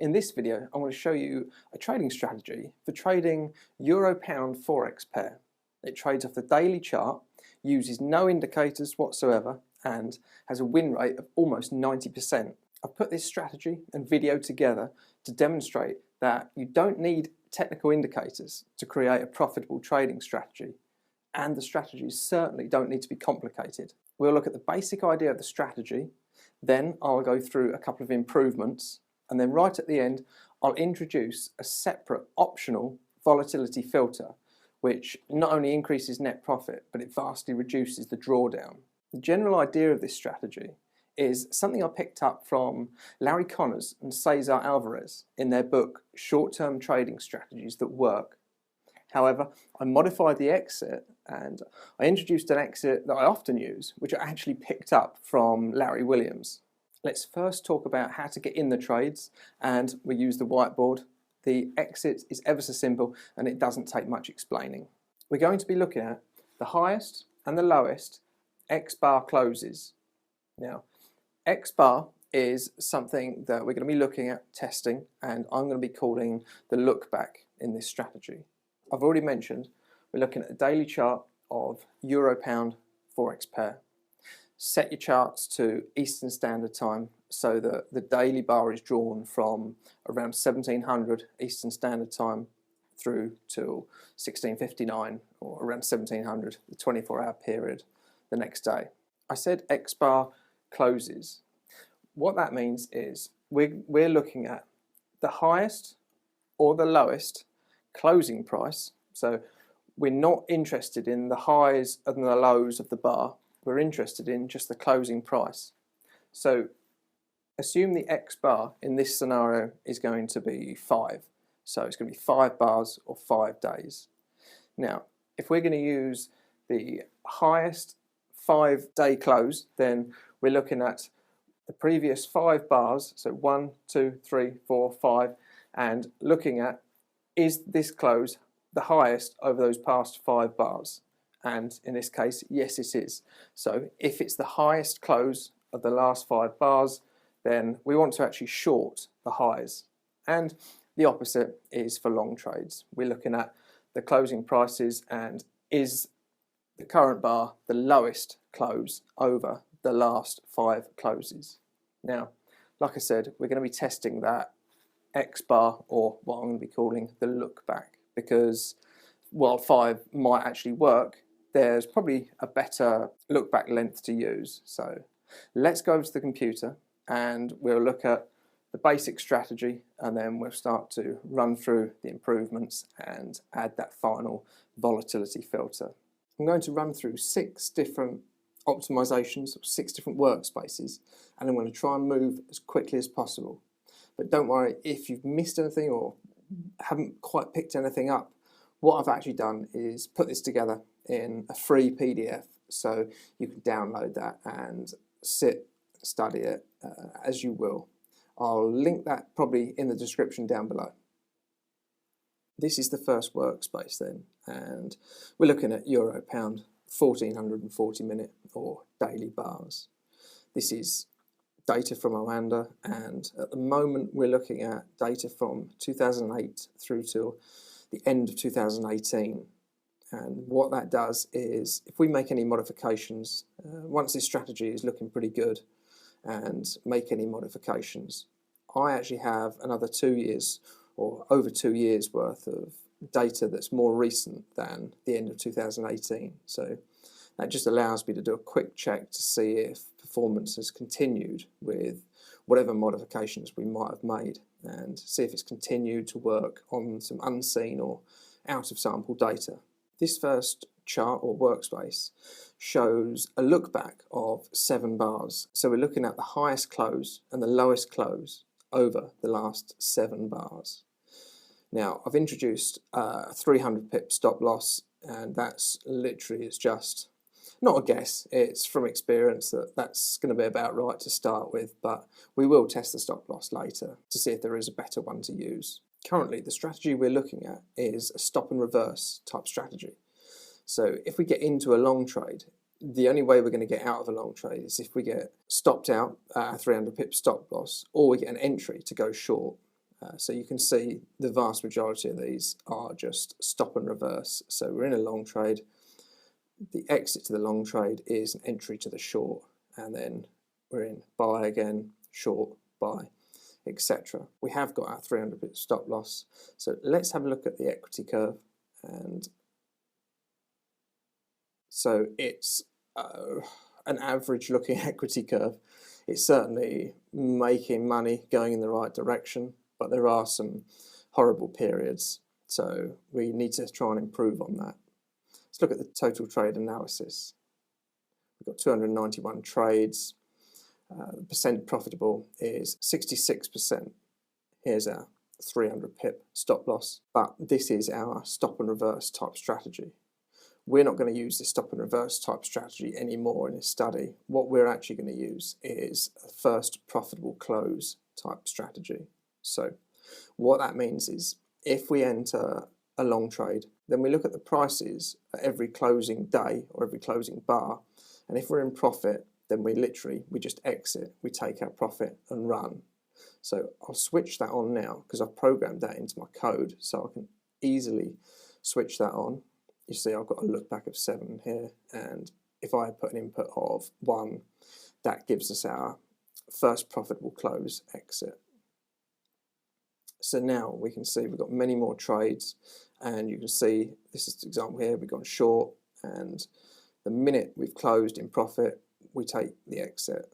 In this video, I want to show you a trading strategy for trading Euro-Pound Forex pair. It trades off the daily chart, uses no indicators whatsoever, and has a win rate of almost 90%. I've put this strategy and video together to demonstrate that you don't need technical indicators to create a profitable trading strategy, and the strategies certainly don't need to be complicated. We'll look at the basic idea of the strategy, then I'll go through a couple of improvements, and then right at the end I'll introduce a separate optional volatility filter which not only increases net profit but it vastly reduces the drawdown. The general idea of this strategy is something I picked up from Larry Connors and Cesar Alvarez in their book Short-Term Trading Strategies That Work. However, I modified the exit and I introduced an exit that I often use, which I actually picked up from Larry Williams. Let's first talk about how to get in the trades, and we use the whiteboard. The exit is ever so simple and it doesn't take much explaining. We're going to be looking at the highest and the lowest X bar closes. Now, X bar is something that we're going to be looking at testing, and I'm going to be calling the look back in this strategy. I've already mentioned we're looking at a daily chart of Euro-Pound Forex pair. Set your charts to Eastern Standard Time so that the daily bar is drawn from around 1700 Eastern Standard Time through till 1659 or around 1700, the 24-hour period the next day. I said X bar closes. What that means is we're looking at the highest or the lowest closing price. So we're not interested in the highs and the lows of the bar. We're interested in just the closing price. So assume the X bar in this scenario is going to be 5. So it's going to be 5 bars or 5 days. Now, if we're going to use the highest 5-day close, then we're looking at the previous 5 bars, so 1, 2, 3, 4, 5, and looking at, is this close the highest over those past 5 bars? And in this case, yes it is. So if it's the highest close of the last 5 bars, then we want to actually short the highs. And the opposite is for long trades. We're looking at the closing prices and is the current bar the lowest close over the last 5 closes. Now, like I said, we're going to be testing that X bar, or what I'm going to be calling the look back, because while 5 might actually work, there's probably a better look back length to use. So let's go over to the computer and we'll look at the basic strategy, and then we'll start to run through the improvements and add that final volatility filter. I'm going to run through 6 different optimizations, 6 different workspaces, and I'm going to try and move as quickly as possible. But don't worry if you've missed anything or haven't quite picked anything up. What I've actually done is put this together in a free PDF, so you can download that and study it as you will. I'll link that probably in the description down below. This is the first workspace then, and we're looking at Euro-Pound 1440 minute or daily bars. This is data from Oanda, and at the moment we're looking at data from 2008 through till the end of 2018. And what that does is, if we make any modifications, once this strategy is looking pretty good, and make any modifications, I actually have another 2 years or over 2 years worth of data that's more recent than the end of 2018. So that just allows me to do a quick check to see if performance has continued with whatever modifications we might have made, and see if it's continued to work on some unseen or out of sample data. This first chart or workspace shows a look back of 7 bars. So we're looking at the highest close and the lowest close over the last 7 bars. Now, I've introduced a 300 pip stop loss, and that's literally, it's just not a guess, it's from experience that that's going to be about right to start with, but we will test the stop loss later to see if there is a better one to use. Currently, the strategy we're looking at is a stop and reverse type strategy. So if we get into a long trade, the only way we're going to get out of a long trade is if we get stopped out at a 300 pip stop loss, or we get an entry to go short. So you can see the vast majority of these are just stop and reverse. So we're in a long trade. The exit to the long trade is an entry to the short, and then we're in buy again, short, buy, etc. We have got our 300 pip stop loss. So let's have a look at the equity curve. And so it's an average looking equity curve. It's certainly making money, going in the right direction, but there are some horrible periods. So we need to try and improve on that. Let's look at the total trade analysis. We've got 291 trades. The percent profitable is 66%. Here's our 300 pip stop loss, but this is our stop and reverse type strategy. We're not going to use this stop and reverse type strategy anymore in this study. What we're actually going to use is a first profitable close type strategy. So what that means is if we enter a long trade, then we look at the prices at every closing day or every closing bar, and if we're in profit, then we just exit, we take our profit and run. So I'll switch that on now because I've programmed that into my code, so I can easily switch that on. You see I've got a look back of 7 here, and if I put an input of 1, that gives us our first profitable close exit. So now we can see we've got many more trades, and you can see this is the example here, we've gone short, and the minute we've closed in profit, we take the exit.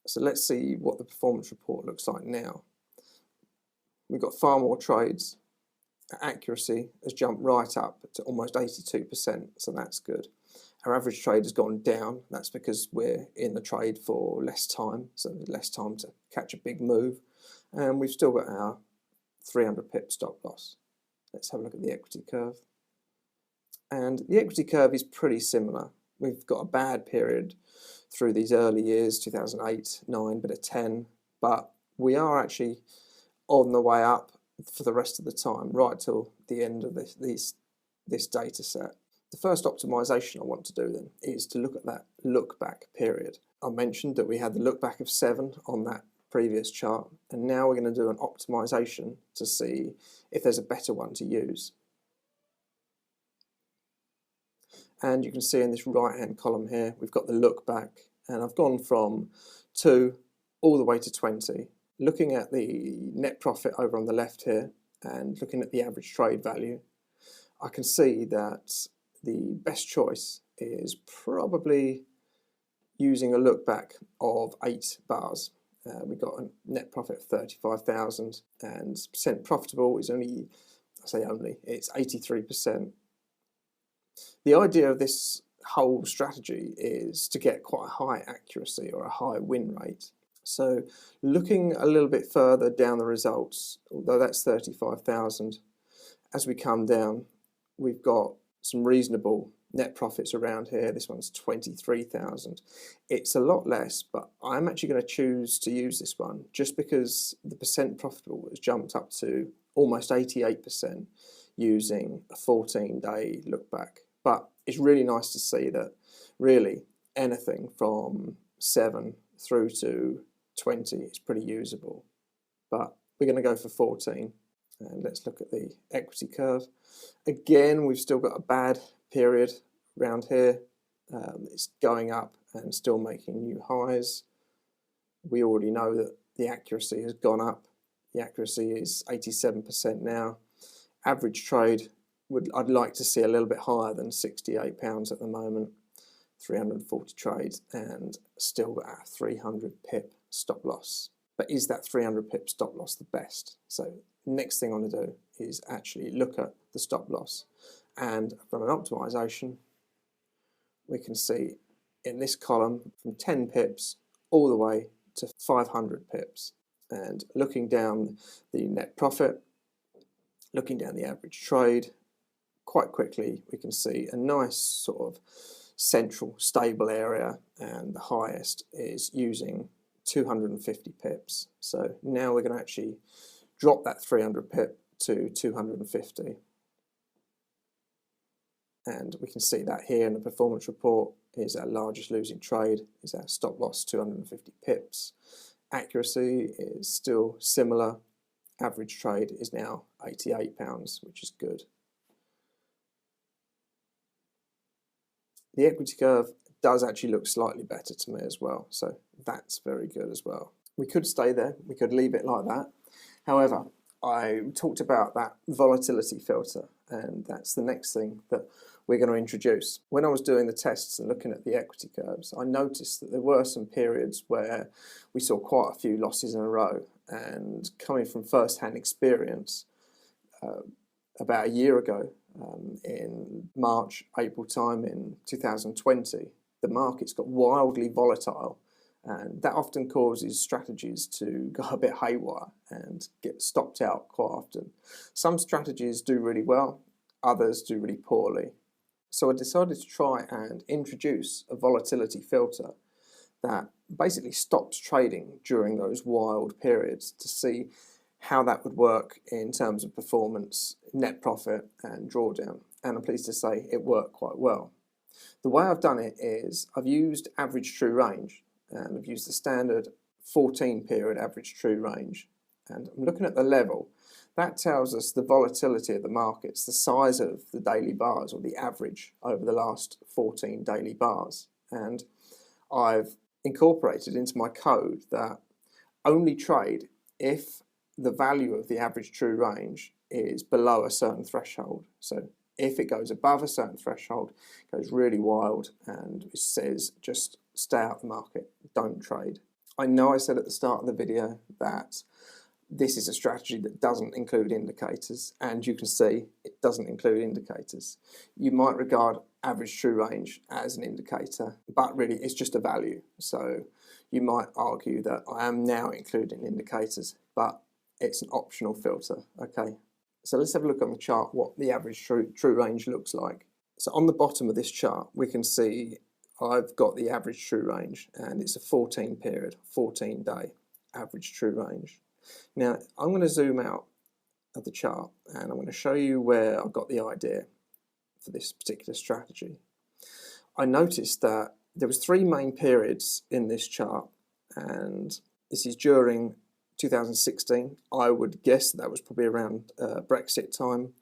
So let's see what the performance report looks like now. We've got far more trades. Accuracy has jumped right up to almost 82%, so that's good. Our average trade has gone down. That's because we're in the trade for less time, so less time to catch a big move. And we've still got our 300 pip stop loss. Let's have a look at the equity curve. And the equity curve is pretty similar. We've got a bad period through these early years, 2008, 9, bit of 10, but we are actually on the way up for the rest of the time, right till the end of this data set. The first optimization I want to do then is to look at that look back period. I mentioned that we had the look back of 7 on that previous chart, and now we're going to do an optimization to see if there's a better one to use. And you can see in this right hand column here we've got the look back, and I've gone from 2 all the way to 20. Looking at the net profit over on the left here and looking at the average trade value, I can see that the best choice is probably using a look back of 8 bars. We've got a net profit of 35,000, and percent profitable is only, I say only, it's 83%. The idea of this whole strategy is to get quite a high accuracy or a high win rate. So looking a little bit further down the results, although that's 35,000, as we come down, we've got some reasonable net profits around here. This one's 23,000. It's a lot less, but I'm actually going to choose to use this one just because the percent profitable has jumped up to almost 88% using a 14-day look back. But it's really nice to see that really anything from 7 through to 20 is pretty usable. But we're going to go for 14. And let's look at the equity curve. Again, we've still got a bad period around here. It's going up and still making new highs. We already know that the accuracy has gone up. The accuracy is 87% now. Average trade, I'd like to see a little bit higher than £68 at the moment. 340 trades and still got our 300 pip stop loss. But is that 300 pip stop loss the best? So next thing I want to do is actually look at the stop loss, and from an optimization we can see in this column from 10 pips all the way to 500 pips, and looking down the net profit, looking down the average trade, quite quickly we can see a nice sort of central stable area, and the highest is using 250 pips. So now we're going to actually drop that 300 pip to 250, and we can see that here in the performance report is our largest losing trade, is our stop loss 250 pips. Accuracy is still similar, average trade is now £88, which is good. The equity curve does actually look slightly better to me as well, so that's very good as well. We could stay there, we could leave it like that. However, I talked about that volatility filter, and that's the next thing that we're going to introduce. When I was doing the tests and looking at the equity curves, I noticed that there were some periods where we saw quite a few losses in a row, and coming from first-hand experience, about a year ago, in March, April time in 2020, the markets got wildly volatile, and that often causes strategies to go a bit haywire and get stopped out quite often. Some strategies do really well, others do really poorly. So I decided to try and introduce a volatility filter that basically stops trading during those wild periods to see how that would work in terms of performance, net profit and drawdown. And I'm pleased to say it worked quite well. The way I've done it is I've used average true range, and I've used the standard 14 period average true range, and I'm looking at the level. That tells us the volatility of the markets, the size of the daily bars, or the average over the last 14 daily bars. And I've incorporated into my code that only trade if the value of the average true range is below a certain threshold. So if it goes above a certain threshold, it goes really wild and it says just stay out the market, don't trade. I know I said at the start of the video that this is a strategy that doesn't include indicators, and you can see it doesn't include indicators. You might regard average true range as an indicator, but really it's just a value. So you might argue that I am now including indicators, but it's an optional filter, okay? So let's have a look on the chart what the average true range looks like. So on the bottom of this chart, we can see I've got the average true range, and it's a 14 period, 14 day average true range. Now I'm going to zoom out of the chart and I'm going to show you where I got the idea for this particular strategy. I noticed that there was 3 main periods in this chart, and this is during 2016. I would guess that was probably around Brexit time,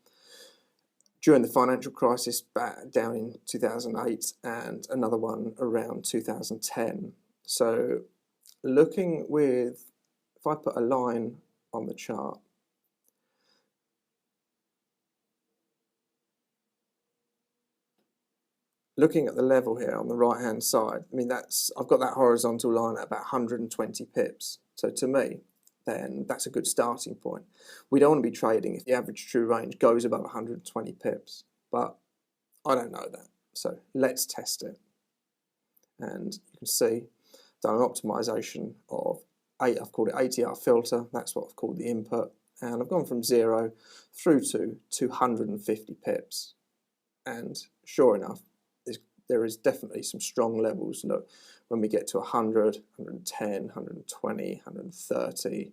during the financial crisis back down in 2008, and another one around 2010. So looking with, if I put a line on the chart, looking at the level here on the right hand side, I mean I've got that horizontal line at about 120 pips. So to me, then that's a good starting point. We don't want to be trading if the average true range goes above 120 pips, but I don't know that. So let's test it. And you can see I've done an optimization of I've called it ATR filter, that's what I've called the input, and I've gone from 0 through to 250 pips. And sure enough, there is definitely some strong levels. Look, when we get to 100, 110, 120, 130,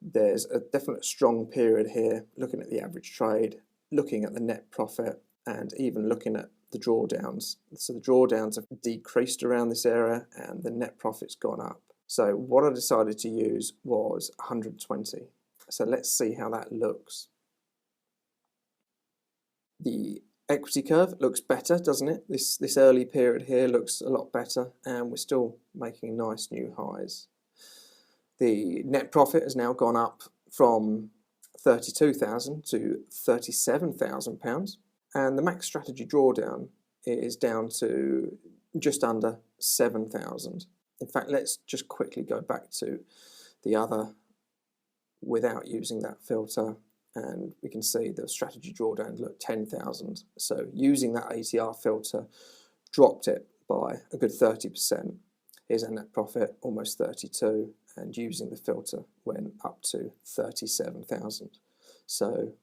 there's a definite strong period here, looking at the average trade, looking at the net profit, and even looking at the drawdowns. So the drawdowns have decreased around this area and the net profit's gone up. So what I decided to use was 120. So let's see how that looks. The equity curve looks better, doesn't it? This early period here looks a lot better, and we're still making nice new highs. The net profit has now gone up from 32,000 to 37,000 pounds, and the max strategy drawdown is down to just under 7,000. In fact, let's just quickly go back to the other without using that filter, and we can see the strategy drawdown, look, 10,000. So using that ATR filter dropped it by a good 30%. Here's our net profit, almost 32, and using the filter went up to 37,000. So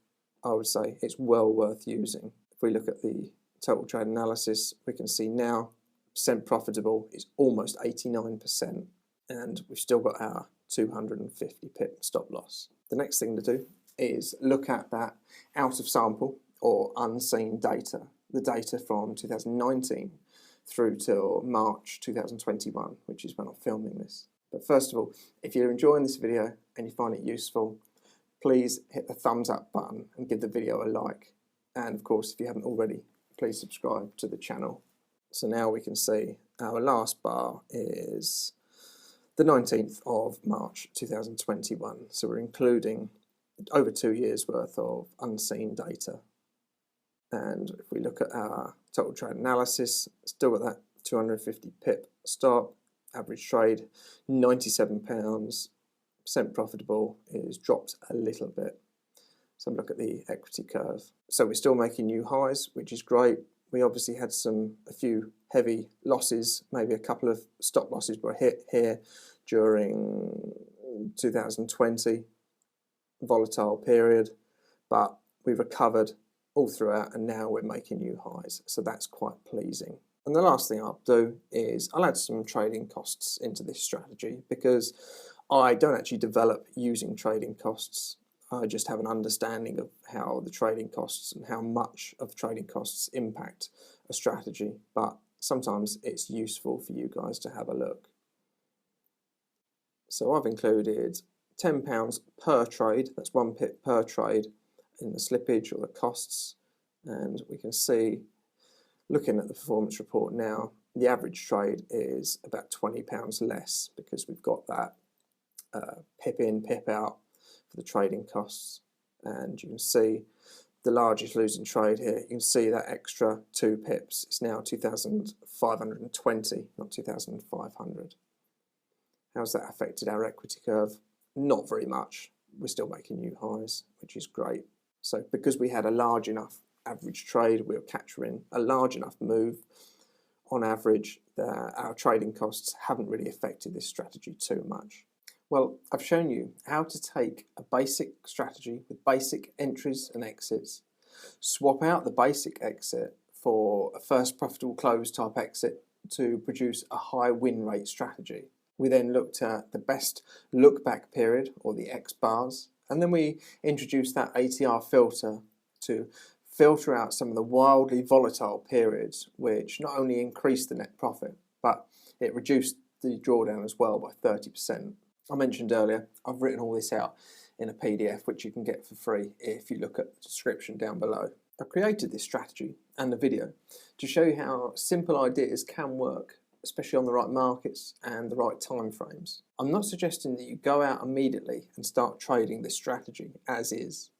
I would say it's well worth using. If we look at the total trade analysis, we can see now percent profitable is almost 89%, and we've still got our 250 pip stop loss. The next thing to do is look at that out of sample or unseen data, the data from 2019 through till March 2021, which is when I'm filming this. But first of all, if you're enjoying this video and you find it useful, please hit the thumbs up button and give the video a like. And of course, if you haven't already, please subscribe to the channel. So now we can see our last bar is the 19th of March 2021. So we're including over 2 years worth of unseen data. And if we look at our total trade analysis, still got that 250 pip stop, average trade £97, percent profitable is dropped a little bit. So look at the equity curve. So we're still making new highs, which is great. We obviously had a few heavy losses, maybe a couple of stop losses were hit here during 2020, volatile period, but we recovered all throughout and now we're making new highs. So that's quite pleasing. And the last thing I'll do is I'll add some trading costs into this strategy because I don't actually develop using trading costs. I just have an understanding of how the trading costs and how much of trading costs impact a strategy, but sometimes it's useful for you guys to have a look. So I've included £10 per trade, that's 1 pip per trade in the slippage or the costs, and we can see, looking at the performance report now, the average trade is about £20 less because we've got that pip in, pip out for the trading costs. And you can see the largest losing trade here. You can see that extra 2 pips. It's now 2,520, not 2,500. How's that affected our equity curve? Not very much. We're still making new highs, which is great. So because we had a large enough average trade, we were capturing a large enough move on average that our trading costs haven't really affected this strategy too much. Well, I've shown you how to take a basic strategy with basic entries and exits, swap out the basic exit for a first profitable close type exit to produce a high win rate strategy. We then looked at the best look back period, or the X bars, and then we introduced that ATR filter to filter out some of the wildly volatile periods, which not only increased the net profit, but it reduced the drawdown as well by 30%. I mentioned earlier, I've written all this out in a PDF, which you can get for free if you look at the description down below. I created this strategy and the video to show you how simple ideas can work, especially on the right markets and the right time frames. I'm not suggesting that you go out immediately and start trading this strategy as is.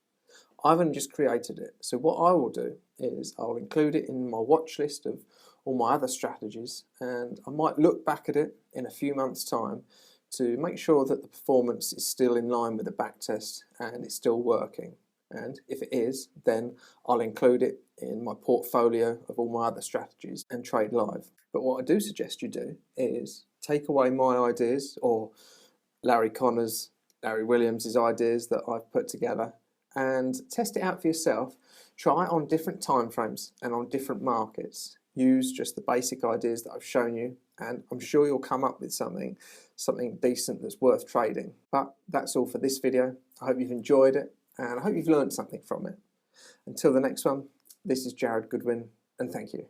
I've only just created it, so what I will do is I'll include it in my watch list of all my other strategies, and I might look back at it in a few months' time to make sure that the performance is still in line with the backtest and it's still working. And if it is, then I'll include it in my portfolio of all my other strategies and trade live. But what I do suggest you do is take away my ideas or Larry Connor's, Larry Williams' ideas that I've put together and test it out for yourself. Try it on different time frames and on different markets. Use just the basic ideas that I've shown you, and I'm sure you'll come up with something decent that's worth trading. But that's all for this video. I hope you've enjoyed it and I hope you've learned something from it. Until the next one, this is Jared Goodwin, and thank you.